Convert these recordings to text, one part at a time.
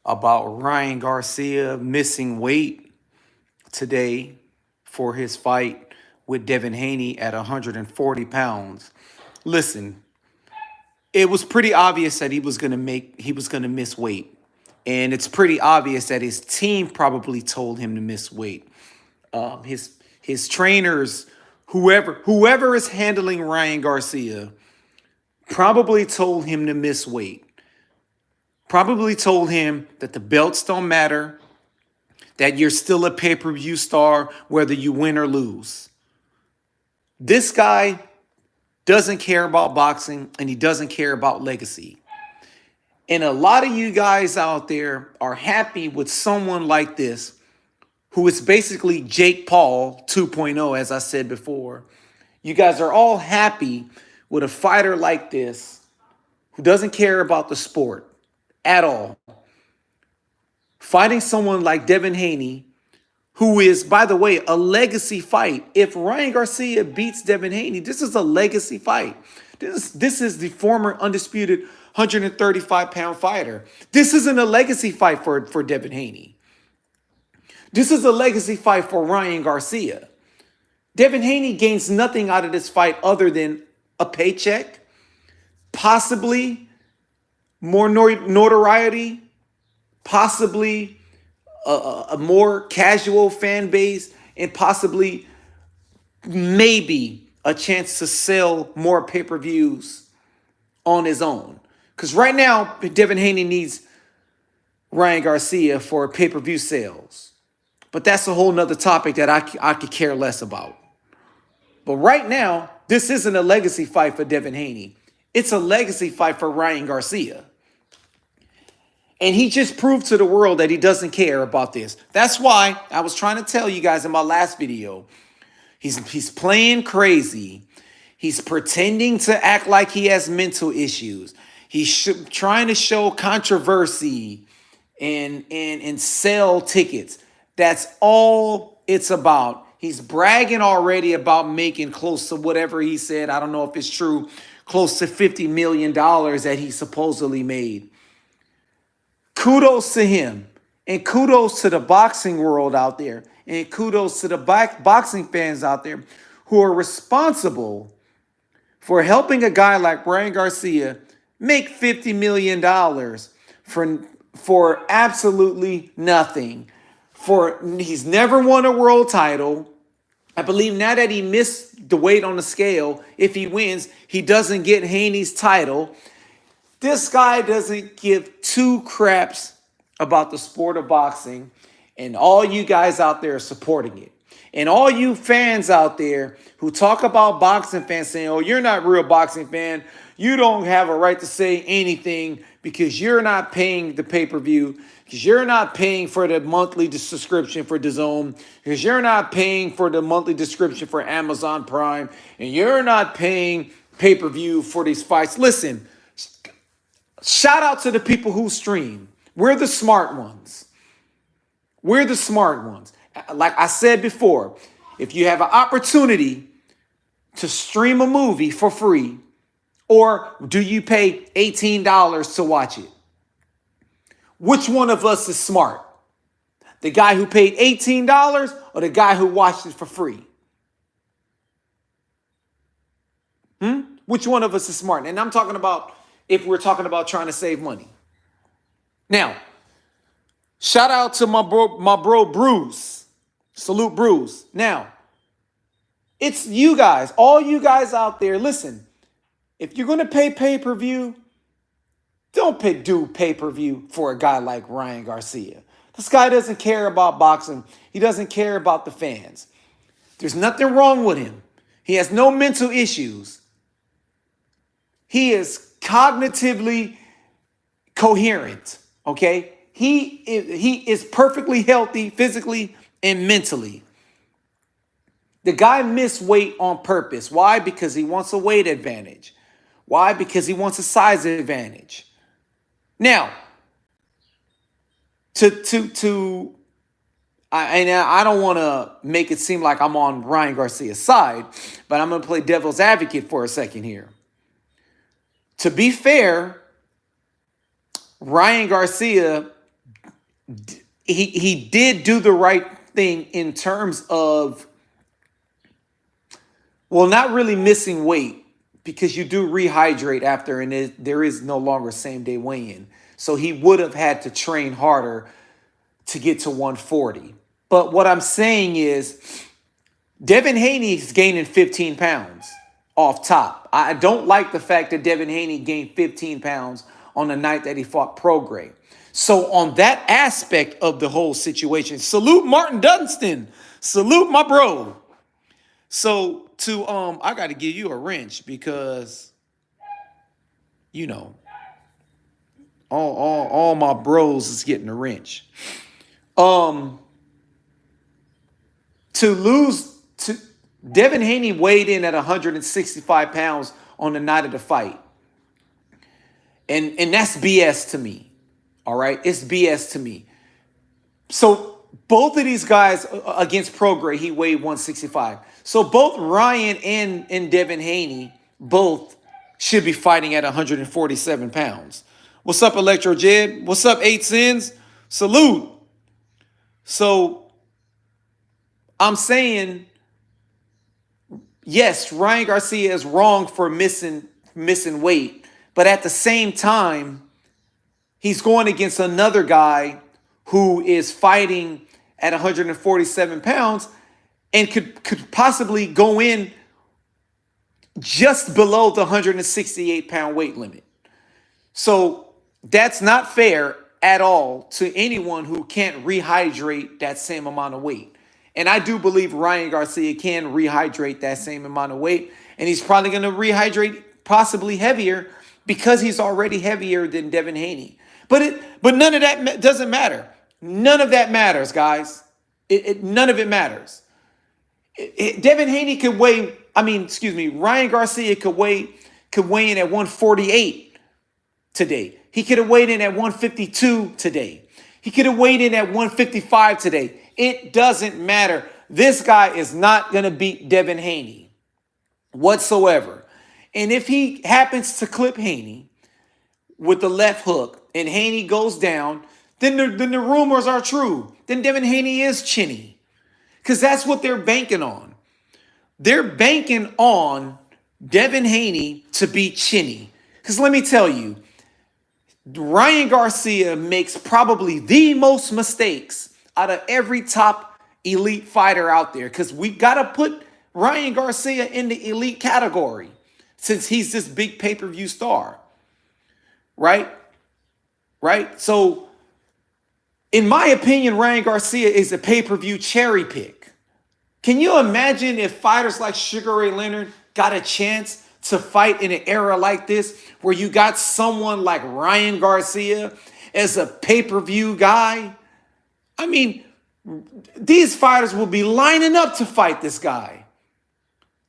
about Ryan Garcia missing weight today for his fight with Devin Haney at 140 pounds. Listen, it was pretty obvious that he was gonna miss weight. And it's pretty obvious that his team probably told him to miss weight. His trainers, whoever is handling Ryan Garcia, probably told him to miss weight. Probably told him that the belts don't matter, that you're still a pay-per-view star whether you win or lose. This guy doesn't care about boxing and he doesn't care about legacy. And a lot of you guys out there are happy with someone like this who is basically Jake Paul 2.0, as I said before. You guys are all happy with a fighter like this who doesn't care about the sport at all. Fighting someone like Devin Haney, who is, by the way, a legacy fight. If Ryan Garcia beats Devin Haney, this is a legacy fight. This is the former undisputed 135-pound fighter. This isn't a legacy fight for Devin Haney. This is a legacy fight for Ryan Garcia. Devin Haney gains nothing out of this fight other than a paycheck, possibly more notoriety, possibly a more casual fan base, and possibly maybe a chance to sell more pay-per-views on his own. Because right now, Devin Haney needs Ryan Garcia for pay-per-view sales. But that's a whole nother topic that I could care less about. But right now, this isn't a legacy fight for Devin Haney. It's a legacy fight for Ryan Garcia. And he just proved to the world that he doesn't care about this. That's why I was trying to tell you guys in my last video, he's playing crazy. He's pretending to act like he has mental issues. He's trying to show controversy and sell tickets. That's all it's about. He's bragging already about making close to whatever he said. I don't know if it's true, close to $50 million that he supposedly made. Kudos to him, and kudos to the boxing world out there, and kudos to the boxing fans out there who are responsible for helping a guy like Ryan Garcia make $50 million for absolutely nothing. He's never won a world title. I believe now that he missed the weight on the scale, if he wins, he doesn't get Haney's title. This guy doesn't give two craps about the sport of boxing, and all you guys out there are supporting it. And all you fans out there who talk about boxing fans saying, oh, you're not a real boxing fan. You don't have a right to say anything because you're not paying the pay-per-view, because you're not paying for the monthly subscription for DAZN, because you're not paying for the monthly subscription for Amazon Prime, and you're not paying pay-per-view for these fights. Listen, shout out to the people who stream. We're the smart ones. We're the smart ones. Like I said before, if you have an opportunity to stream a movie for free, or do you pay $18 to watch it? Which one of us is smart? The guy who paid $18 or the guy who watched it for free? Which one of us is smart? And I'm talking about if we're talking about trying to save money. Now, shout out to my bro Bruce. Salute Bruce. Now, it's you guys, all you guys out there, listen, if you're going to pay pay-per-view, don't do pay-per-view for a guy like Ryan Garcia. This guy doesn't care about boxing. He doesn't care about the fans. There's nothing wrong with him. He has no mental issues. He is cognitively coherent, okay? He is perfectly healthy physically and mentally. The guy missed weight on purpose. Why? Because he wants a weight advantage. Why? Because he wants a size advantage. Now, I don't want to make it seem like I'm on Ryan Garcia's side, but I'm going to play devil's advocate for a second here. To be fair, Ryan Garcia he did do the right thing in terms of, well, not really missing weight, because you do rehydrate after, and there is no longer same day weigh-in. So he would have had to train harder to get to 140. But what I'm saying is Devin Haney is gaining 15 pounds off top. I don't like the fact that Devin Haney gained 15 pounds on the night that he fought Prograis. So on that aspect of the whole situation, salute Martin Dunstan. Salute my bro. So I got to give you a wrench, because you know all my bros is getting a wrench. To lose to Devin Haney weighed in at 165 pounds on the night of the fight. And that's BS to me. All right? It's BS to me. So both of these guys against Prograis, he weighed 165. So both Ryan and Devin Haney both should be fighting at 147 pounds. What's up, Electro Jed? What's up, 8 Sins? Salute. So I'm saying, yes, Ryan Garcia is wrong for missing weight, but at the same time, he's going against another guy who is fighting at 147 pounds and could possibly go in just below the 168 pound weight limit. So that's not fair at all to anyone who can't rehydrate that same amount of weight. And I do believe Ryan Garcia can rehydrate that same amount of weight. And he's probably going to rehydrate possibly heavier, because he's already heavier than Devin Haney. But none of that doesn't matter. None of that matters, guys. None of it matters. Devin Haney could weigh, Ryan Garcia could weigh in at 148 today. He could have weighed in at 152 today. He could have weighed in at 155 today. It doesn't matter. This guy is not going to beat Devin Haney whatsoever. And if he happens to clip Haney with the left hook and Haney goes down, then the rumors are true. Then Devin Haney is chinny, because that's what they're banking on. They're banking on Devin Haney to be chinny. Because let me tell you, Ryan Garcia makes probably the most mistakes out of every top elite fighter out there, because we got to put Ryan Garcia in the elite category since he's this big pay-per-view star. Right? So, in my opinion, Ryan Garcia is a pay-per-view cherry pick. Can you imagine if fighters like Sugar Ray Leonard got a chance to fight in an era like this, where you got someone like Ryan Garcia as a pay-per-view guy? I mean, these fighters will be lining up to fight this guy.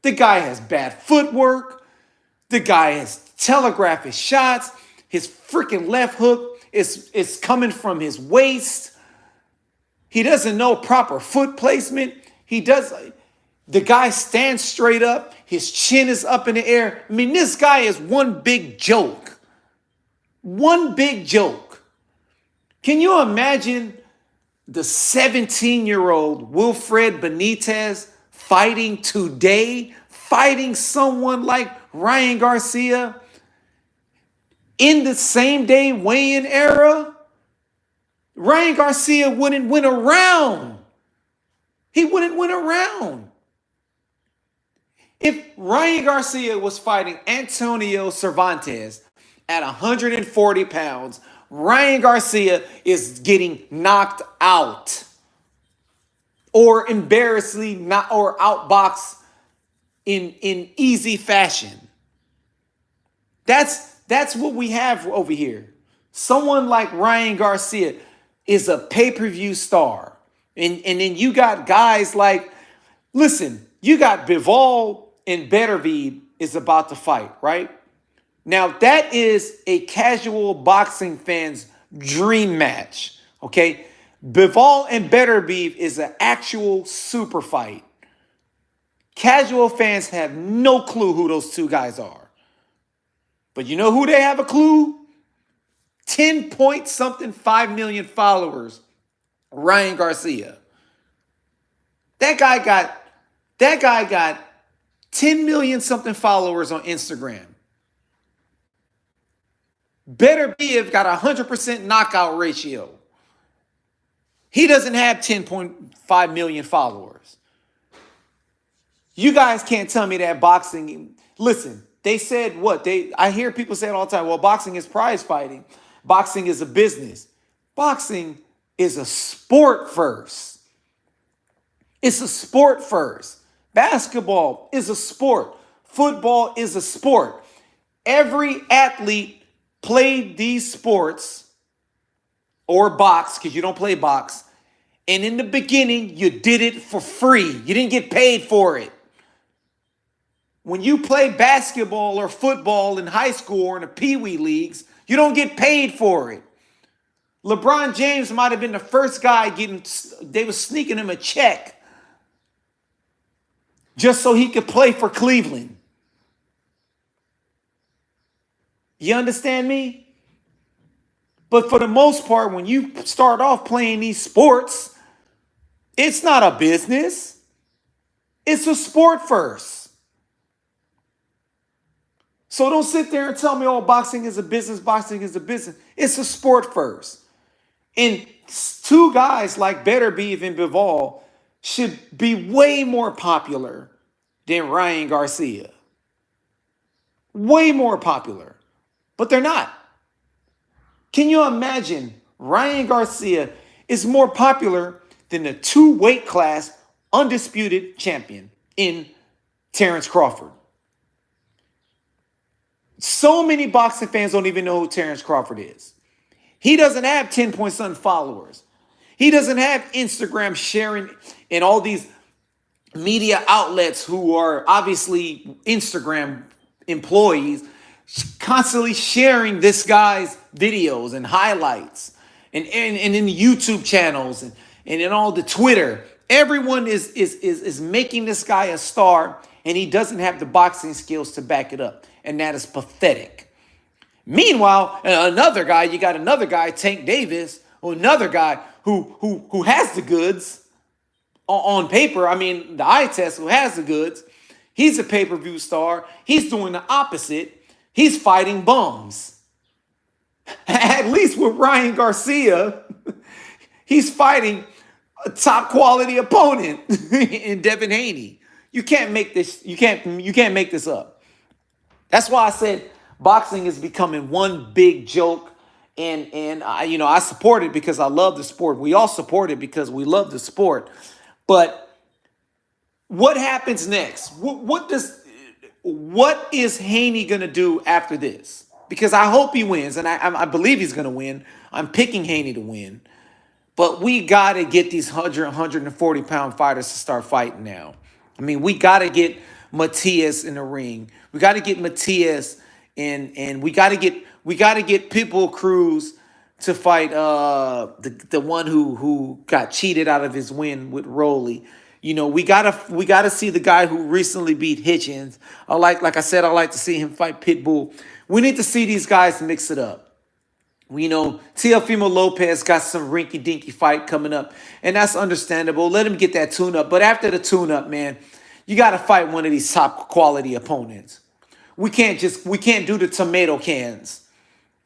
The guy has bad footwork. The guy has telegraphed his shots. His freaking left hook is coming from his waist. He doesn't know proper foot placement. The guy stands straight up. His chin is up in the air. I mean, this guy is one big joke. One big joke. Can you imagine the 17-year-old Wilfred Benitez fighting today, fighting someone like Ryan Garcia in the same day weigh-in era? Ryan Garcia wouldn't win a round. He wouldn't win a round. If Ryan Garcia was fighting Antonio Cervantes at 140 pounds, Ryan Garcia is getting knocked out, or embarrassingly not, or outboxed in easy fashion. That's what we have over here. Someone like Ryan Garcia is a pay-per-view star. And then you got guys like, listen, you got Bivol and Beterbiev is about to fight, right? Now, that is a casual boxing fan's dream match, okay? Bivol and Beterbiev is an actual super fight. Casual fans have no clue who those two guys are. But you know who they have a clue? 10 point something, 5 million followers Ryan Garcia. That guy got that guy got 10 million something followers on Instagram. Better be if got a 100% knockout ratio. He doesn't have 10.5 million followers. You guys can't tell me that boxing. Listen, they said what? I hear people say it all the time. Well, boxing is prize fighting. Boxing is a business. Boxing is a sport first. It's a sport first. Basketball is a sport. Football is a sport. Every athlete played these sports or box, because you don't play box. And in the beginning, you did it for free. You didn't get paid for it. When you play basketball or football in high school or in the Pee Wee leagues, you don't get paid for it. LeBron James might have been the first guy they was sneaking him a check just so he could play for Cleveland. You understand me? But for the most part, when you start off playing these sports, it's not a business. It's a sport first. So don't sit there and tell me, oh, boxing is a business, boxing is a business. It's a sport first. And two guys like Beterbiev and Bivol should be way more popular than Ryan Garcia. Way more popular. But they're not. Can you imagine Ryan Garcia is more popular than the two weight class undisputed champion in Terrence Crawford? So many boxing fans don't even know who Terrence Crawford is. He doesn't have 10 point something followers. He doesn't have Instagram sharing and all these media outlets who are obviously Instagram employees constantly sharing this guy's videos and highlights and in the YouTube channels and in all the Twitter. Everyone is making this guy a star, and he doesn't have the boxing skills to back it up. And that is pathetic. Meanwhile, you got another guy, Tank Davis, or another guy who has the goods on paper. I mean, the eye test, who has the goods. He's a pay-per-view star. He's doing the opposite. He's fighting bums. At least with Ryan Garcia, he's fighting a top quality opponent in Devin Haney. You can't make this. You can't make this up. That's why I said boxing is becoming one big joke, and I support it because I love the sport. We all support it because we love the sport. But what happens next? What is Haney gonna do after this? Because I hope he wins, and I believe he's gonna win. I'm picking Haney to win. But we got to get these 140-pound fighters to start fighting now. I mean, we got to get Matias in the ring. We got to get Matias and we got to get Pitbull Cruz to fight the one who got cheated out of his win with Rolly. We gotta see the guy who recently beat Hitchens. Like I said, I like to see him fight Pitbull. We need to see these guys mix it up. Teofimo Lopez got some rinky-dinky fight coming up, and that's understandable. Let him get that tune-up. But after the tune-up, man, you got to fight one of these top-quality opponents. We can't do the tomato cans.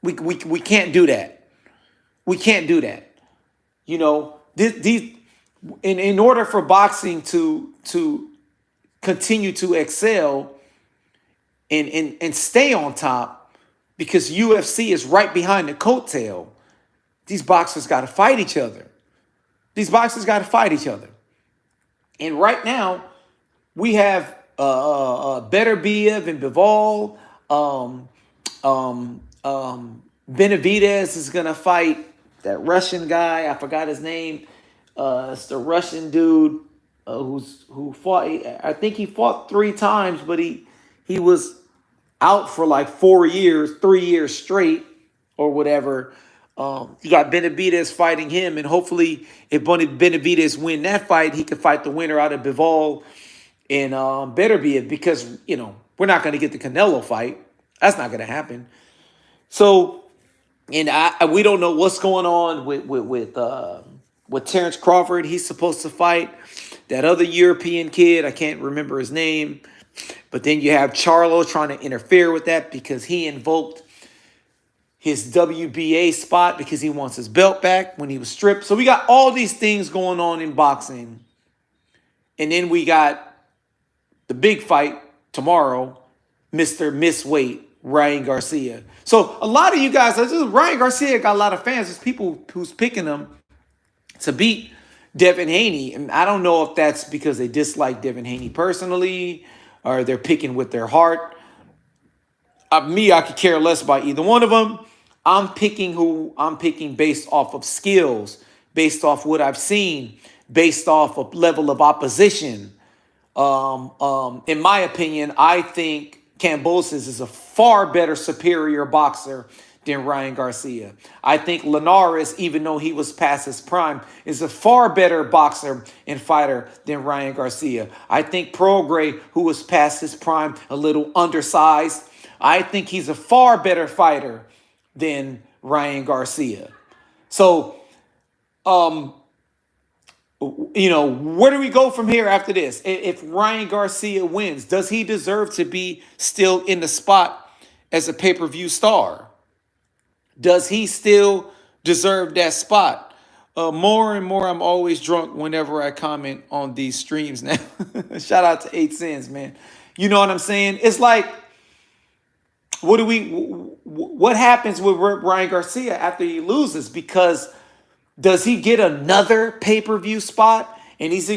We can't do that. We can't do that. In order for boxing to continue to excel and stay on top, because UFC is right behind the coattail, these boxers got to fight each other. And right now, we have Beterbiev and Bivol. Benavidez is going to fight that Russian guy. I forgot his name. It's the Russian dude who fought. I think he fought 3 times, but he was out for like 3 years straight or whatever. You got Benavidez fighting him, and hopefully if Benavidez win that fight, he can fight the winner out of Bivol and Beterbiev, because, we're not going to get the Canelo fight. That's not going to happen. So, and we don't know what's going on with with Terrence Crawford. He's supposed to fight that other European kid. I can't remember his name. But then you have Charlo trying to interfere with that because he invoked his WBA spot because he wants his belt back when he was stripped. So we got all these things going on in boxing. And then we got the big fight tomorrow, Mr. Miss Weight, Ryan Garcia. So a lot of you guys, Ryan Garcia got a lot of fans. There's people who's picking him to beat Devin Haney. And I don't know if that's because they dislike Devin Haney personally or they're picking with their heart. I could care less about either one of them. I'm picking based off of skills, based off what I've seen, based off of level of opposition. In my opinion, I think Kambosos is a far better, superior boxer than Ryan Garcia. I think Linares, even though he was past his prime, is a far better boxer and fighter than Ryan Garcia. I think Prograis, who was past his prime, a little undersized, I think he's a far better fighter than Ryan Garcia. So, where do we go from here after this? If Ryan Garcia wins, does he deserve to be still in the spot as a pay-per-view star? Does he still deserve that spot? More and more, I'm always drunk whenever I comment on these streams now. Shout out to 8 Cents, man. You know what I'm saying? It's like, what happens with Ryan Garcia after he loses? Because does he get another pay-per-view spot and he's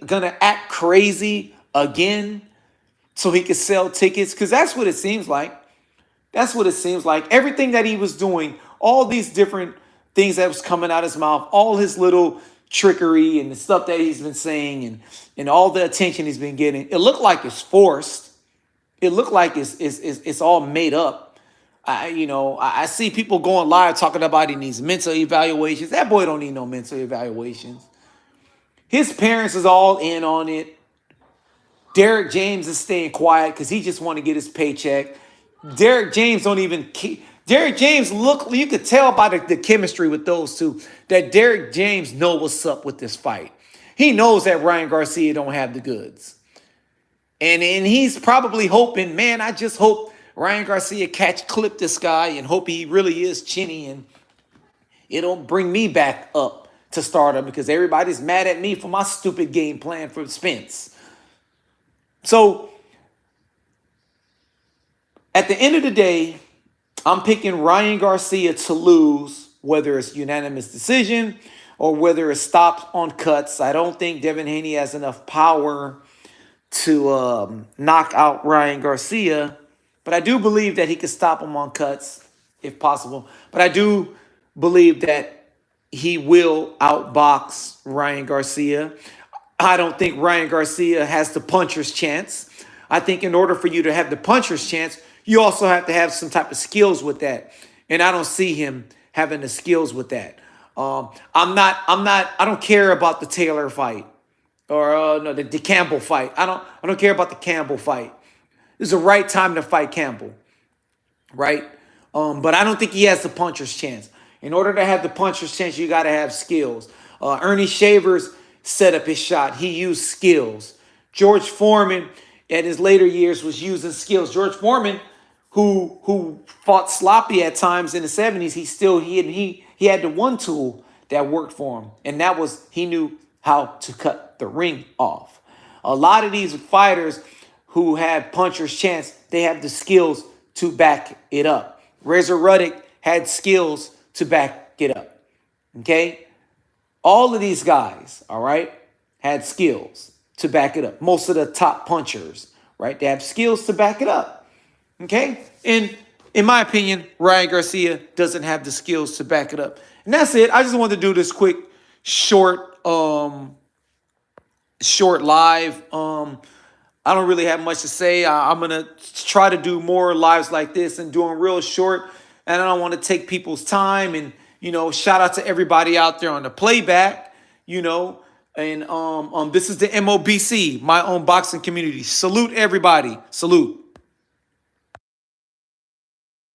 gonna act crazy again so he can sell tickets? Because that's what it seems like. That's what it seems like. Everything that he was doing, all these different things that was coming out of his mouth, all his little trickery and the stuff that he's been saying and all the attention he's been getting, it looked like it's forced. It looked like it's all made up. I see people going live talking about he needs mental evaluations. That boy don't need no mental evaluations. His parents is all in on it. Derek James is staying quiet because he just want to get his paycheck. Derek James don't even. Derek James you could tell by the chemistry with those two that Derek James know what's up with this fight. He knows that Ryan Garcia don't have the goods. And he's probably hoping, man, I just hope Ryan Garcia clip this guy and hope he really is chinny and it'll bring me back up to stardom because everybody's mad at me for my stupid game plan for Spence. So at the end of the day, I'm picking Ryan Garcia to lose, whether it's unanimous decision or whether it's stopped on cuts. I don't think Devin Haney has enough power to knock out Ryan Garcia, but I do believe that he could stop him on cuts if possible. But I do believe that he will outbox Ryan Garcia. I don't think Ryan Garcia has the puncher's chance. I think in order for you to have the puncher's chance, you also have to have some type of skills with that. And I don't see him having the skills with that. I don't care about the Taylor fight. Or the Campbell fight. I don't care about the Campbell fight. This is the right time to fight Campbell, right? But I don't think he has the puncher's chance. In order to have the puncher's chance, you got to have skills. Ernie Shavers set up his shot. He used skills. George Foreman, at his later years, was using skills. George Foreman, who fought sloppy at times in the 70s, he had the one tool that worked for him, and that was he knew how to cut the ring off. A lot of these fighters who have puncher's chance, they have the skills to back it up. Razor Ruddock had skills to back it up. Okay? All of these guys, all right, had skills to back it up. Most of the top punchers, right, they have skills to back it up. Okay? And in my opinion, Ryan Garcia doesn't have the skills to back it up. And that's it. I just wanted to do this quick, short live. I don't really have much to say. I'm going to try to do more lives like this and do them real short. And I don't want to take people's time. And, shout out to everybody out there on the playback, And this is the MOBC, my own boxing community. Salute everybody. Salute.